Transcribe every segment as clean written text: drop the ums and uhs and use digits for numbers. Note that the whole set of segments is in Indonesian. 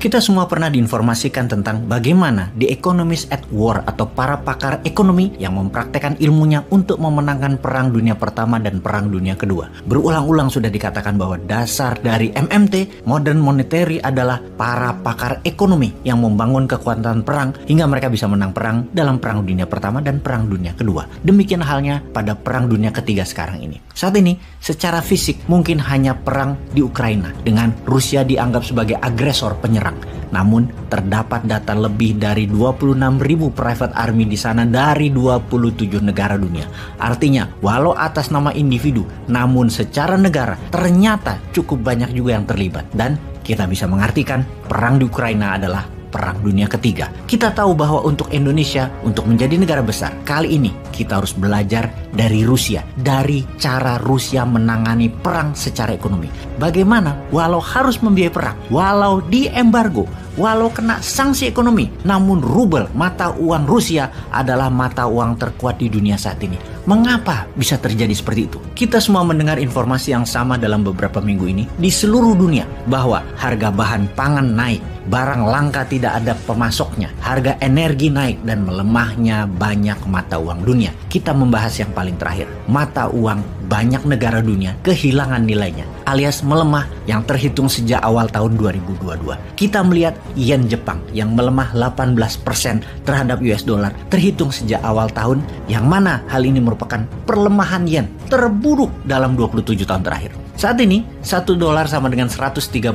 Kita semua pernah diinformasikan tentang bagaimana The Economists at War atau para pakar ekonomi yang mempraktekkan ilmunya untuk memenangkan Perang Dunia Pertama dan Perang Dunia Kedua. Berulang-ulang sudah dikatakan bahwa dasar dari MMT, Modern Monetary, adalah para pakar ekonomi yang membangun kekuatan perang hingga mereka bisa menang perang dalam Perang Dunia Pertama dan Perang Dunia Kedua. Demikian halnya pada Perang Dunia Ketiga sekarang ini. Saat ini, secara fisik mungkin hanya perang di Ukraina dengan Rusia dianggap sebagai agresor penyerang. Namun, terdapat data lebih dari 26.000 private army di sana dari 27 negara dunia. Artinya, walau atas nama individu, namun secara negara ternyata cukup banyak juga yang terlibat. Dan kita bisa mengartikan perang di Ukraina adalah Perang Dunia Ketiga. Kita tahu bahwa untuk Indonesia, untuk menjadi negara besar, kali ini kita harus belajar dari Rusia, dari cara Rusia menangani perang secara ekonomi. Bagaimana walau harus membiayai perang, walau diembargo, walau kena sanksi ekonomi, namun rubel, mata uang Rusia, adalah mata uang terkuat di dunia saat ini. Mengapa bisa terjadi seperti itu? Kita semua mendengar informasi yang sama dalam beberapa minggu ini di seluruh dunia bahwa harga bahan pangan naik, barang langka tidak ada pemasoknya, harga energi naik, dan melemahnya banyak mata uang dunia. Kita membahas yang paling terakhir, mata uang banyak negara dunia kehilangan nilainya alias melemah yang terhitung sejak awal tahun 2022. Kita melihat yen Jepang yang melemah 18% terhadap US dollar terhitung sejak awal tahun, yang mana hal ini merupakan perlemahan yen terburuk dalam 27 tahun terakhir. Saat ini, 1 dolar sama dengan 136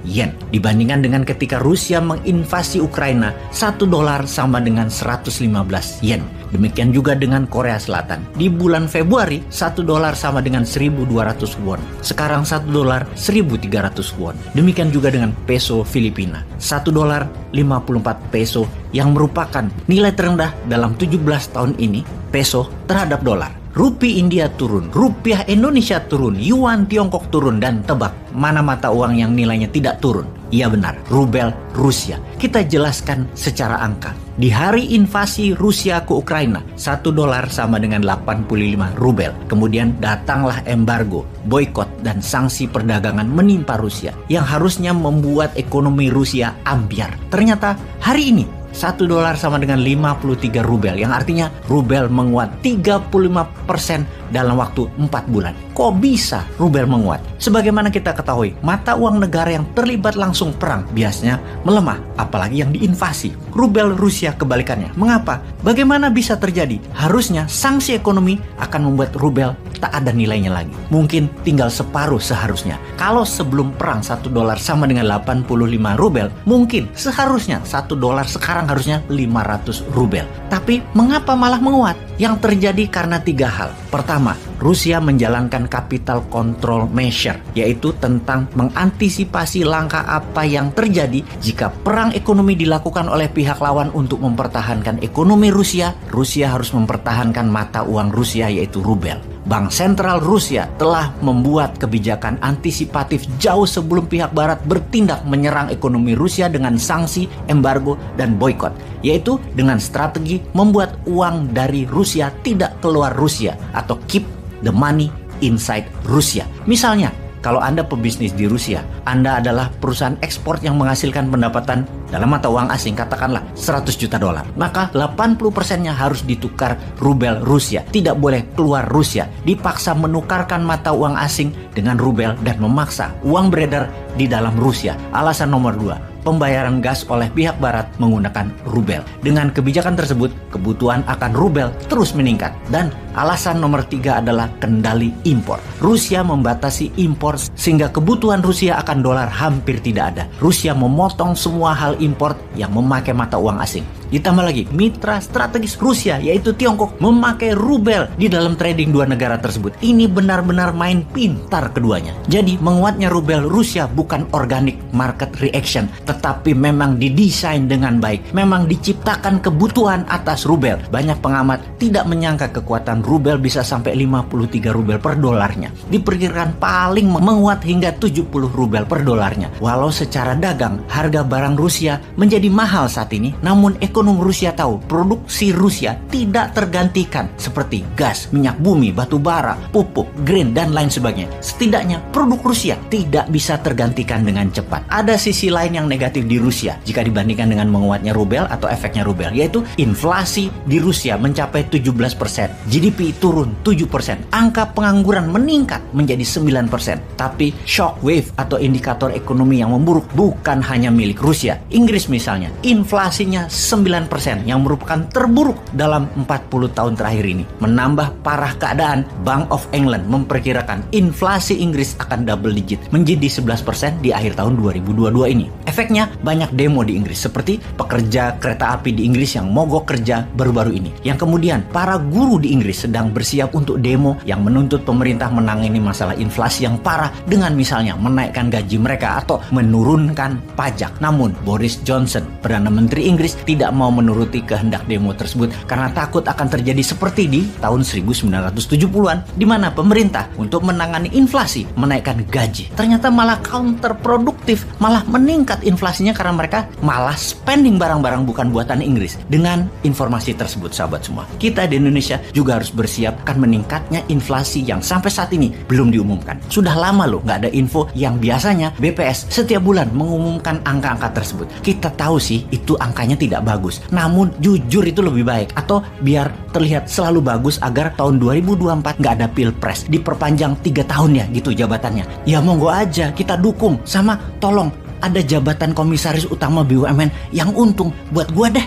yen. Dibandingkan dengan ketika Rusia menginvasi Ukraina, 1 dolar sama dengan 115 yen. Demikian juga dengan Korea Selatan. Di bulan Februari, 1 dolar sama dengan 1.200 won. Sekarang 1 dolar 1.300 won. Demikian juga dengan peso Filipina. 1 dolar 54 peso yang merupakan nilai terendah dalam 17 tahun ini peso terhadap dolar. Rupiah India turun, rupiah Indonesia turun, yuan Tiongkok turun, dan tebak mana mata uang yang nilainya tidak turun? Iya benar, rubel Rusia. Kita jelaskan secara angka. Di hari invasi Rusia ke Ukraina, 1 dolar sama dengan 85 rubel. Kemudian datanglah embargo, boykot, dan sanksi perdagangan menimpa Rusia yang harusnya membuat ekonomi Rusia ambyar. Ternyata hari ini 1 dolar sama dengan 53 rubel, yang artinya rubel menguat 35% dalam waktu 4 bulan. Kok bisa rubel menguat? Sebagaimana kita ketahui, mata uang negara yang terlibat langsung perang biasanya melemah, apalagi yang diinvasi. Rubel Rusia kebalikannya. Mengapa? Bagaimana bisa terjadi? Harusnya sanksi ekonomi akan membuat rubel tak ada nilainya lagi. Mungkin tinggal separuh seharusnya. Kalau sebelum perang 1 dolar sama dengan 85 rubel, mungkin seharusnya 1 dolar sekarang harusnya 500 rubel. Tapi mengapa malah menguat? Yang terjadi karena 3 hal. Pertama, Rusia menjalankan capital control measure, yaitu tentang mengantisipasi langkah apa yang terjadi jika perang ekonomi dilakukan oleh pihak lawan. Untuk mempertahankan ekonomi Rusia, Rusia harus mempertahankan mata uang Rusia, yaitu rubel. Bank Sentral Rusia telah membuat kebijakan antisipatif jauh sebelum pihak barat bertindak menyerang ekonomi Rusia dengan sanksi, embargo, dan boykot, yaitu dengan strategi membuat uang dari Rusia tidak keluar Rusia atau keep the money inside Rusia. Misalnya, kalau Anda pebisnis di Rusia, Anda adalah perusahaan ekspor yang menghasilkan pendapatan dalam mata uang asing, katakanlah 100 juta dolar. Maka 80%-nya harus ditukar rubel Rusia. Tidak boleh keluar Rusia. Dipaksa menukarkan mata uang asing dengan rubel dan memaksa uang beredar di dalam Rusia. Alasan nomor 2. Pembayaran gas oleh pihak barat menggunakan rubel. Dengan kebijakan tersebut, kebutuhan akan rubel terus meningkat. Dan alasan nomor 3 adalah kendali impor. Rusia membatasi impor sehingga kebutuhan Rusia akan dolar hampir tidak ada. Rusia memotong semua hal impor yang memakai mata uang asing. Ditambah lagi, mitra strategis Rusia yaitu Tiongkok memakai rubel di dalam trading dua negara tersebut. Ini benar-benar main pintar keduanya. Jadi menguatnya rubel Rusia bukan organic market reaction, tetapi memang didesain dengan baik. Memang diciptakan kebutuhan atas rubel. Banyak pengamat tidak menyangka kekuatan rubel bisa sampai 53 rubel per dolarnya. Diperkirakan paling menguat hingga 70 rubel per dolarnya. Walau secara dagang harga barang Rusia menjadi mahal saat ini, namun ekonomi ekonom Rusia tahu produksi Rusia tidak tergantikan seperti gas, minyak bumi, batu bara, pupuk, grain, dan lain sebagainya. Setidaknya produk Rusia tidak bisa tergantikan dengan cepat. Ada sisi lain yang negatif di Rusia jika dibandingkan dengan menguatnya rubel atau efeknya rubel, yaitu inflasi di Rusia mencapai 17%, GDP turun 7%, angka pengangguran meningkat menjadi 9%. Tapi shockwave atau indikator ekonomi yang memburuk bukan hanya milik Rusia. Inggris misalnya, inflasinya 9% yang merupakan terburuk dalam 40 tahun terakhir ini. Menambah parah keadaan, Bank of England memperkirakan inflasi Inggris akan double digit menjadi 11% di akhir tahun 2022 ini. Efeknya banyak demo di Inggris seperti pekerja kereta api di Inggris yang mogok kerja baru-baru ini. Yang kemudian para guru di Inggris sedang bersiap untuk demo yang menuntut pemerintah menangani masalah inflasi yang parah dengan misalnya menaikkan gaji mereka atau menurunkan pajak. Namun Boris Johnson, Perdana Menteri Inggris, tidak mau menuruti kehendak demo tersebut karena takut akan terjadi seperti di tahun 1970-an di mana pemerintah untuk menangani inflasi menaikkan gaji. Ternyata malah counterproduktif, malah meningkat inflasinya karena mereka malah spending barang-barang bukan buatan Inggris. Dengan informasi tersebut, sahabat semua, kita di Indonesia juga harus bersiap akan meningkatnya inflasi yang sampai saat ini belum diumumkan. Sudah lama loh nggak ada info yang biasanya BPS setiap bulan mengumumkan angka-angka tersebut. Kita tahu sih itu angkanya tidak bagus, namun jujur itu lebih baik, atau biar terlihat selalu bagus agar tahun 2024 nggak ada pilpres, diperpanjang 3 tahun ya gitu jabatannya. Ya monggo aja, kita dukung, sama tolong ada jabatan komisaris utama BUMN yang untung buat gua deh.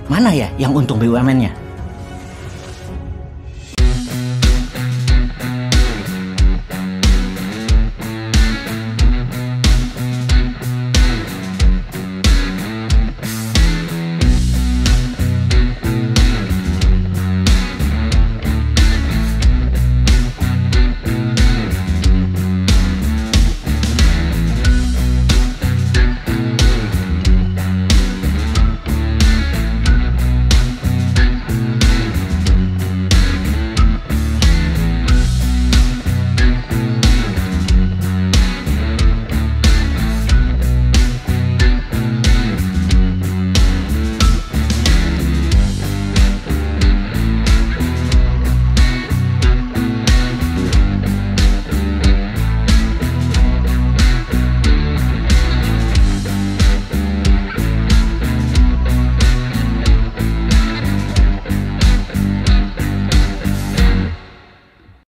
Mana ya yang untung BUMN-nya?